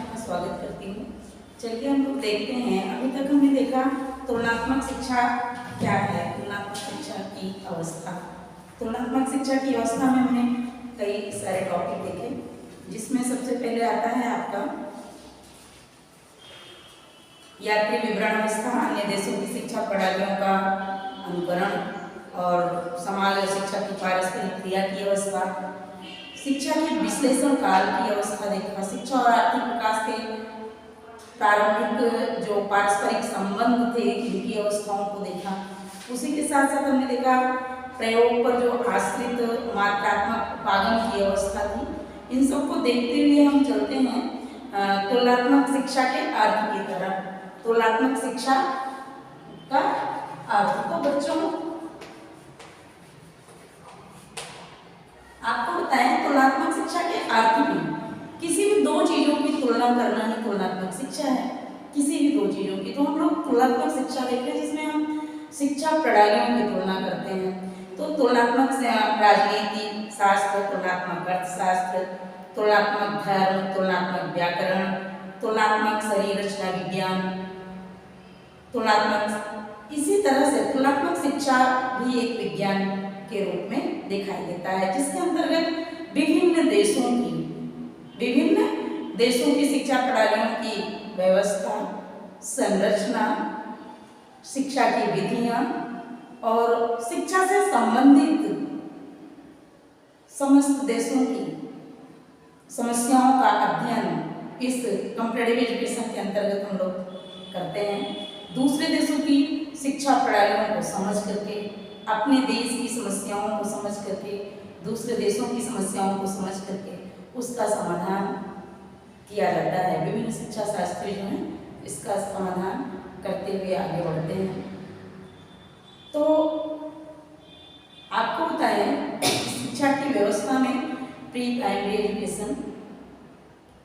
आपका स्वागत करती हूँ। चलिए हम लोग देखते हैं, अभी तक हमने देखा तुलनात्मक शिक्षा क्या है, तुलनात्मक शिक्षा की अवस्था। तुलनात्मक शिक्षा की अवस्था में हमने कई सारे टॉपिक देखे, जिसमें सबसे पहले आता है आपका यात्री विवरण अवस्था, अन्य देशों की शिक्षा प्रणालियों का अनुकरण और समाज और शिक्षा की पारस्परिक क्रिया की अवस्था, शिक्षा के विश्लेषण काल की अवस्था देखा, शिक्षा और आर्थिक विकास के प्रारंभिक जो पारस्परिक संबंध थे इनकी अवस्थाओं को देखा। उसी के साथ साथ हमने देखा प्रयोग पर जो आश्रित मात्रात्मक उपागम की अवस्था थी। इन सबको देखते हुए हम चलते हैं तुलनात्मक शिक्षा के अर्थ की तरफ। तुलनात्मक शिक्षा का अर्थ, तो बच्चों आपको बताएं तुलनात्मक शिक्षा के अर्थ में किसी भी दो चीजों की तुलना करना ही तुलनात्मक शिक्षा है। किसी भी दो चीजों की, तो हम लोग तुलनात्मक शिक्षा देख रहे हैं जिसमें हम शिक्षा प्रणालियों की तुलना करते हैं। तो तुलनात्मक राजनीति शास्त्र, तुलनात्मक अर्थशास्त्र, तुलनात्मक धर्म, तुलनात्मक व्याकरण, तुलनात्मक शरीर रचना विज्ञान, तुलनात्मक, इसी तरह से तुलनात्मक शिक्षा भी एक विज्ञान के रूप में दिखाई देता है, जिसके अंतर्गत विभिन्न देशों की शिक्षा प्रणालियों की व्यवस्था, संरचना, शिक्षा की विधियां और शिक्षा से संबंधित समस्त देशों की समस्याओं का अध्ययन इस कंपैरेटिव एजुकेशन के अंतर्गत हम लोग करते हैं। दूसरे देशों की शिक्षा प्रणालियों को समझ करके, अपने देश की समस्याओं को समझ करके, दूसरे देशों की समस्याओं को समझ करके उसका समाधान किया जाता है। विभिन्न शिक्षा शास्त्री जो हैं इसका समाधान करते हुए आगे बढ़ते हैं। तो आपको बताएं शिक्षा की व्यवस्था में pre primary education,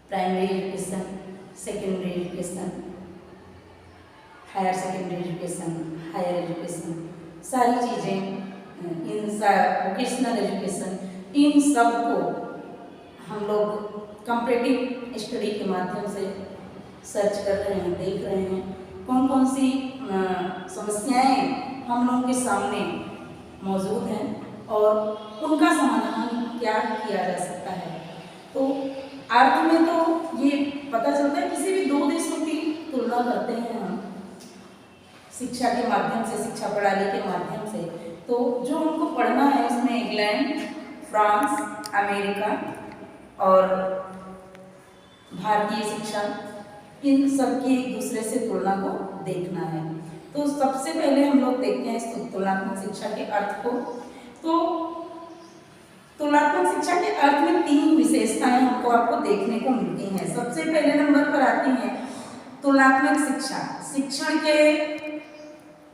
primary education, secondary education, higher secondary education, higher education, सारी चीज़ें, इन वोकेशनल एजुकेशन, इन सब को हम लोग कंपैरेटिव स्टडी के माध्यम से सर्च कर रहे हैं, देख रहे हैं कौन कौन सी समस्याएं हम लोगों के सामने मौजूद हैं और उनका समाधान क्या किया जा सकता है। तो अर्थ में तो ये पता चलता है किसी भी दो देशों की तुलना करते हैं हम शिक्षा के माध्यम से, शिक्षा प्रणाली के माध्यम से, तो जो हमको पढ़ना है उसमें इंग्लैंड, फ्रांस, अमेरिका और भारतीय शिक्षा, इन सब की एक दूसरे से तुलना को देखना है। तो सबसे पहले हम लोग देखते हैं इस तुलनात्मक शिक्षा के अर्थ को। तो तुलनात्मक शिक्षा के अर्थ में तीन विशेषताएं हमको आपको देखने को मिलती हैं। सबसे पहले नंबर पर आती है तुलनात्मक शिक्षा शिक्षण के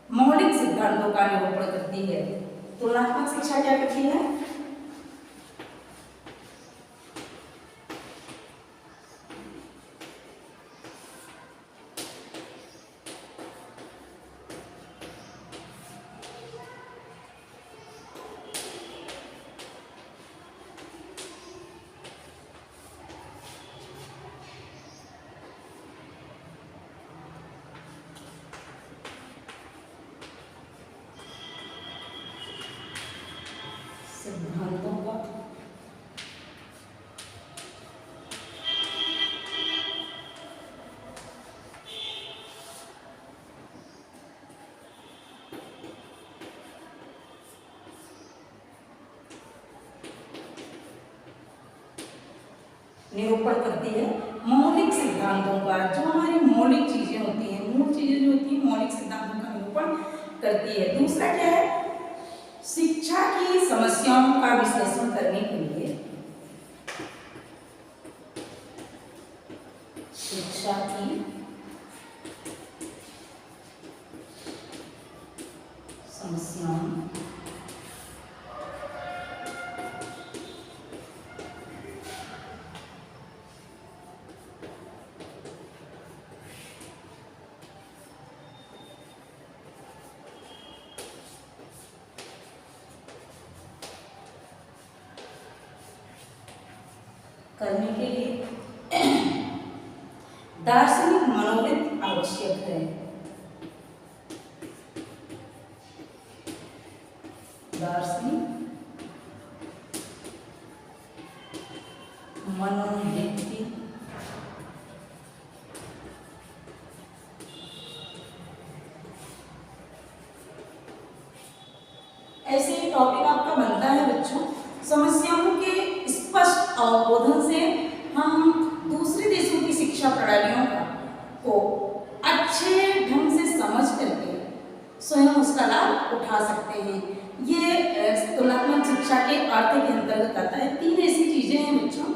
मौलिक सिद्धांतों का निरूपण करती है। तुलनात्मक शिक्षा क्या करती है? सिद्धांतों का निरूपण करती है। मौलिक सिद्धांतों का, जो हमारी मौलिक चीजें होती हैं, मूल चीजें जो होती हैं, मौलिक सिद्धांतों का निरूपण करती है। दूसरा क्या है? शिक्षा की समस्याओं का विश्लेषण करने के लिए शिक्षा की समस्याओं करने के लिए दार्शनिक मनोविद आवश्यक है। दार्शनिक मनोवृत्ति ऐसे टॉपिक आपका बनता है बच्चों। समस्याओं के स्पष्ट अवबोधन से हम दूसरे देशों की शिक्षा प्रणालियों को अच्छे ढंग से समझ करके स्वयं उसका लाभ उठा सकते हैं। ये तुलनात्मक शिक्षा के अर्थ के अंतर्गत आता है। 3 ऐसी चीजें हैं बच्चों,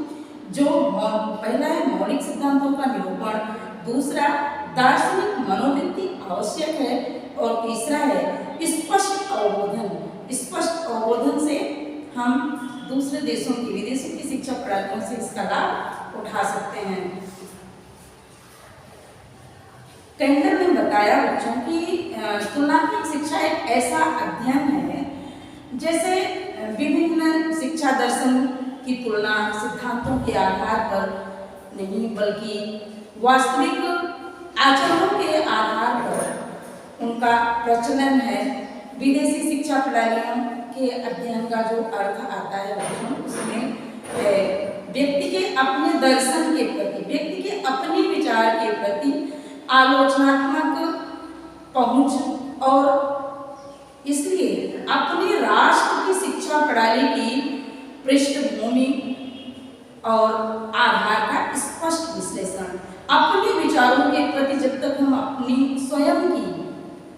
जो पहला है मौलिक सिद्धांतों का निरूपण, दूसरा दार्शनिक मनोवृत्ति आवश्यक है, और तीसरा है स्पष्ट अवबोधन। स्पष्ट अवबोधन से हम दूसरे देशों की, विदेशों की शिक्षा प्रणालियों से इसका लाभ उठा सकते हैं। केंडल ने बताया बच्चों कि तुलनात्मक शिक्षा एक ऐसा अध्ययन है जैसे विभिन्न शिक्षा दर्शन की तुलना सिद्धांतों के आधार पर नहीं, बल्कि वास्तविक आचरणों के आधार पर उनका प्रचलन है। विदेशी शिक्षा प्रणालियों के अध्ययन का जो अर्थ आता है बच्चों, उसमें व्यक्ति के अपने दर्शन के प्रति, व्यक्ति के अपने विचार के प्रति आलोचनात्मक पहुंच, और इसलिए अपने राष्ट्र की शिक्षा प्रणाली की पृष्ठभूमि और आधार का स्पष्ट विश्लेषण। अपने विचारों के प्रति जब तक हम अपनी स्वयं की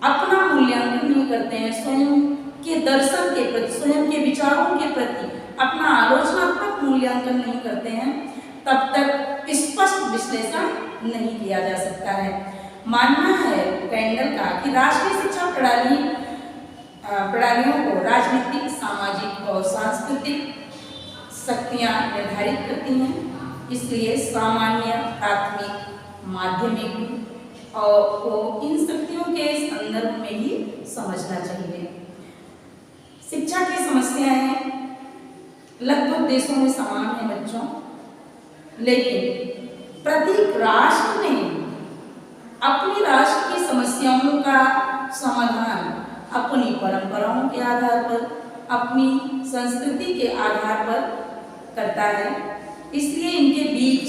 अपना मूल्यांकन नहीं करते हैं, स्वयं के दर्शन के प्रति, स्वयं के विचारों के प्रति अपना आलोचनात्मक मूल्यांकन नहीं करते हैं, तब तक स्पष्ट विश्लेषण नहीं किया जा सकता है। मानना है केंडल का कि राष्ट्रीय शिक्षा प्रणालियों को राजनीतिक, सामाजिक और सांस्कृतिक शक्तियां निर्धारित करती हैं, इसलिए सामान्य, प्राथमिक, माध्यमिक और को इन शक्तियों के संदर्भ में ही समझना चाहिए। शिक्षा की समस्याएं लगभग देशों में समान है बच्चों, लेकिन प्रत्येक राष्ट्र ने अपनी राष्ट्र की समस्याओं का समाधान अपनी परंपराओं के आधार पर, अपनी संस्कृति के आधार पर करता है। इसलिए इनके बीच,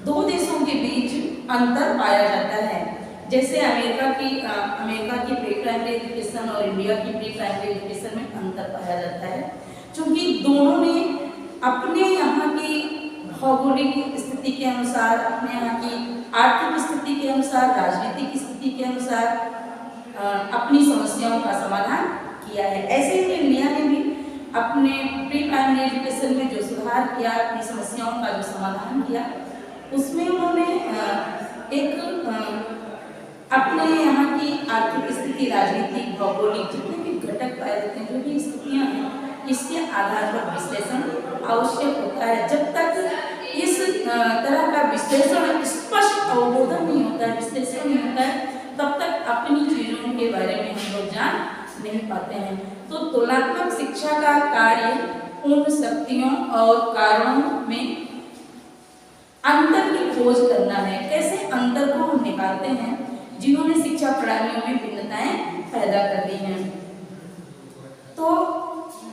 दो देशों के बीच अंतर पाया जाता है। जैसे अमेरिका की प्री प्राइमरी एजुकेशन और इंडिया की प्री प्राइमरी एजुकेशन में अंतर पाया जाता है, क्योंकि दोनों ने अपने यहाँ की भौगोलिक स्थिति के अनुसार, अपने यहाँ की आर्थिक स्थिति के अनुसार, राजनीतिक स्थिति के अनुसार अपनी समस्याओं का समाधान किया है। ऐसे ही इंडिया ने भी अपने प्री प्राइमरी एजुकेशन में जो सुधार किया, अपनी समस्याओं का जो समाधान किया, उसमें उन्होंने एक अपने यहाँ की आर्थिक स्थिति, राजनीतिक, भौगोलिक जितने भी घटक पाए जाते हैं, जो भी स्थितियाँ हैं, इसके आधार पर विश्लेषण आवश्यक होता है। जब तक इस तरह का विश्लेषण, स्पष्ट अवबोधन नहीं होता है, विश्लेषण नहीं होता है, तब तक अपनी चीजों के बारे में हम लोग जान नहीं पाते हैं। तो तुलनात्मक शिक्षा का कार्य उन शक्तियों और कारणों में अंतर की खोज करना है। कैसे अंतर को हम निकालते हैं जिन्होंने शिक्षा प्रणालियों में भिन्नताएं पैदा कर दी हैं। तो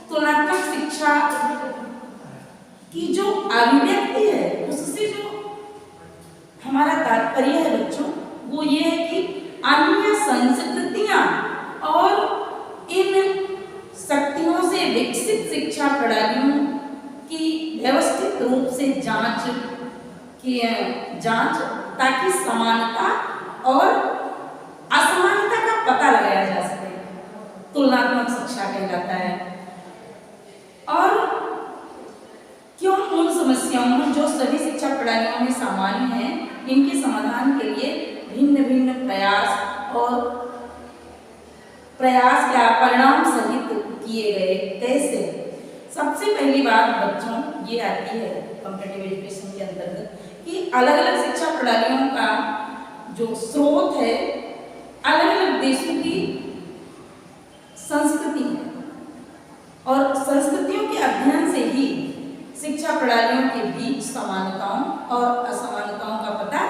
तुलनात्मक शिक्षा की जो अभिव्यक्ति है, उससे जो हमारा तात्पर्य है बच्चों, वो ये है कि अन्य संस्कृतियां और इन शक्तियों से विकसित शिक्षा प्रणालियों की व्यवस्थित रूप से जांच ताकि समानता और असमानता का पता लगाया जा सके, तुलनात्मक शिक्षा कहलाता है। और क्यों उन समस्याओं जो सभी शिक्षा प्रणालियों में सामान्य हैं, इनके समाधान के लिए भिन्न भिन्न प्रयास क्या परिणाम सहित किए गए। कैसे? सबसे पहली बात बच्चों ये आती है कॉम्पिटिटिव एजुकेशन के अंतर्गत कि अलग अलग शिक्षा प्रणालियों का जो स्रोत है, अलग अलग देशों की संस्कृति है, और संस्कृतियों के अध्ययन से ही शिक्षा प्रणालियों के बीच समानताओं और असमानताओं का पता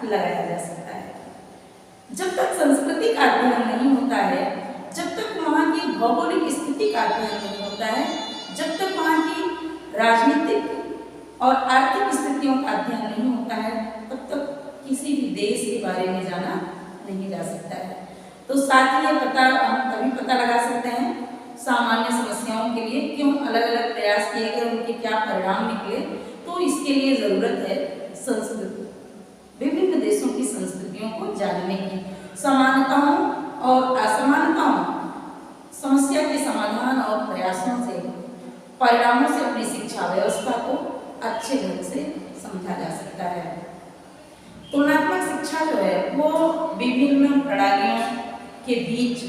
लगाया जा सकता है। जब तक संस्कृति का अध्ययन नहीं होता है, जब तक वहाँ की भौगोलिक स्थिति का अध्ययन नहीं होता है, जब तक वहाँ की राजनीतिक और आर्थिक स्थितियों का अध्ययन नहीं होता है, तब तक किसी भी देश के बारे में जाना नहीं जा सकता है। तो साथ ही हम तभी पता लगा सकते हैं सामान्य समस्याओं के लिए क्यों अलग अलग प्रयास किए गए, उनके क्या परिणाम निकले। तो इसके लिए जरूरत है संस्कृति, विभिन्न देशों की संस्कृतियों को जानने की, समानताओं और असमानताओं, समस्या के समाधान और प्रयासों से, परिणामों से अपनी शिक्षा व्यवस्था को अच्छे ढंग से समझा जा सकता है। तुलनात्मक शिक्षा जो है वो विभिन्न प्रणालियों के बीच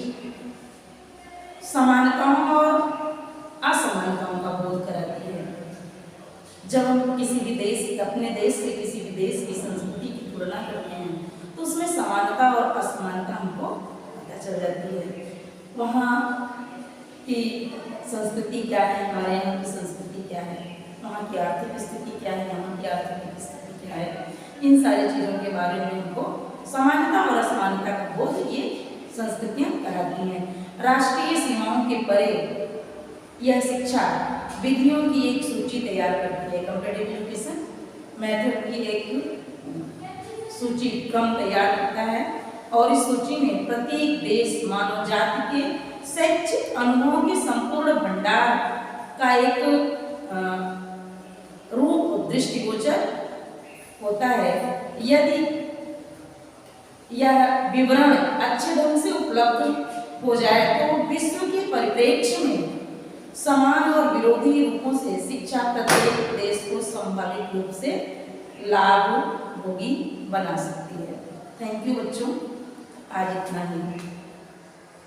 समानताओं और असमानताओं का बोध कराती है। जब हम किसी भी अपने देश से किसी भी देश की संस्कृति की तुलना करते हैं तो उसमें समानता और असमानता हमको पता चल जाती है। वहाँ की संस्कृति क्या है, हमारे यहाँ की संस्कृति क्या है, वहाँ की आर्थिक स्थिति क्या है, यहाँ की आर्थिक स्थिति क्या है, इन सारी चीज़ों के बारे में हमको समानता और असमानता का बोध ये संस्कृतियाँ कराती हैं। राष्ट्रीय सीमाओं के परे यह शिक्षा विधियों की एक सूची तैयार करती है। कंपैरेटिव एजुकेशन मेथड की एक सूची क्रम तैयार करता है और इस सूची में प्रत्येक देश मानव जाति के शैक्षिक अनुभवों के संपूर्ण भंडार का एक रूप दृष्टिगोचर होता है। यदि यह विवरण अच्छे ढंग से उपलब्ध हो जाए तो विश्व के परिप्रेक्ष्य में समान और विरोधी रूपों से शिक्षा प्रत्येक देश को संभावित रूप से लाभ भोगी बना सकती है। थैंक यू बच्चों, आज इतना ही।